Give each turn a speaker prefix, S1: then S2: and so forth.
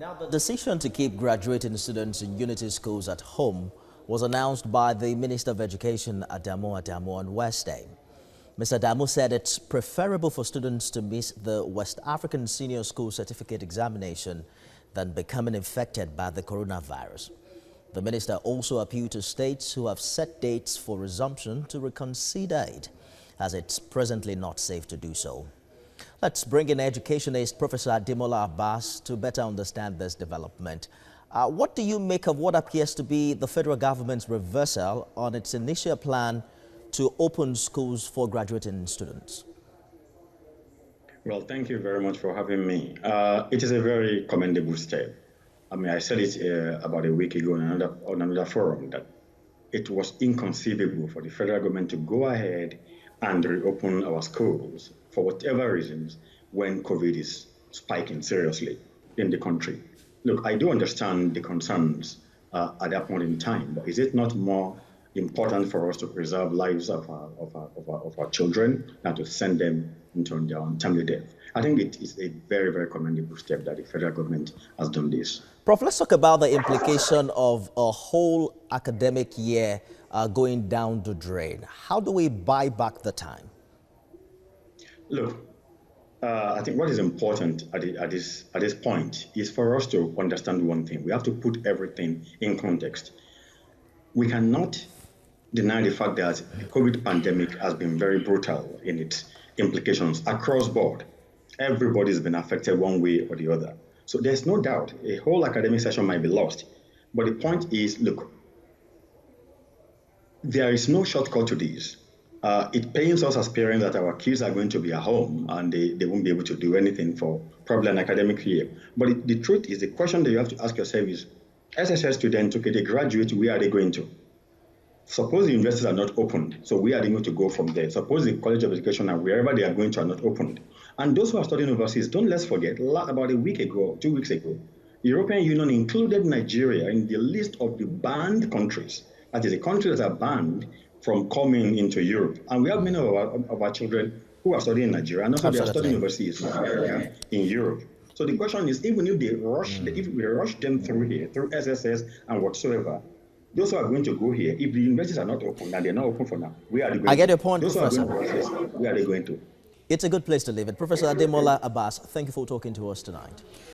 S1: Now, the decision to keep graduating students in unity schools at home was announced by the Minister of Education, Adamu on Wednesday. Mr. Adamu said it's preferable for students to miss the West African Senior School Certificate examination than becoming infected by the coronavirus. The minister also appealed to states who have set dates for resumption to reconsider it, as it's presently not safe to do so. Let's bring in educationist Professor Ademola Abbas to better understand this development. What do you make of what appears to be the federal government's reversal on its initial plan to open schools for graduating students?
S2: Well, thank you very much for having me. It is a very commendable step. I mean, I said it about a week ago on another forum that it was inconceivable for the federal government to go ahead and reopen our schools for whatever reasons when COVID is spiking seriously in the country. Look, I do understand the concerns at that point in time, but is it not more important for us to preserve lives of our children than to send them into their untimely death? I think it is a very, very commendable step that the federal government has done this.
S1: Prof, let's talk about the implication of a whole academic year going down the drain. How do we buy back the time?
S2: Look, I think what is important at this point is for us to understand one thing. We have to put everything in context. We cannot deny the fact that the COVID pandemic has been very brutal in its implications across board. Everybody's been affected one way or the other. So there's no doubt a whole academic session might be lost. But the point is, look, there is no shortcut to this. It pains us as parents that our kids are going to be at home and they won't be able to do anything for probably an academic year. But the truth is, the question that you have to ask yourself is, SSS students, okay, they graduate, where are they going to? Suppose the universities are not opened, so where are they going to go from there? Suppose the College of Education and wherever they are going to are not opened. And those who are studying overseas, don't let's forget, about a week ago, 2 weeks ago, the European Union included Nigeria in the list of the banned countries. That is, the countries that are banned from coming into Europe. And we have many of our children who are studying in Nigeria and also they are studying overseas in Europe. So the question is, even if they rush, if we rush them through here, through SSS and whatsoever, those who are going to go here, if the universities are not open, and they're not open for now, where are they going to?
S1: I get your point,
S2: those
S1: Professor.
S2: Who are going to process, where are they going to?
S1: It's a good place to leave it. Professor Ademola Abbas, thank you for talking to us tonight.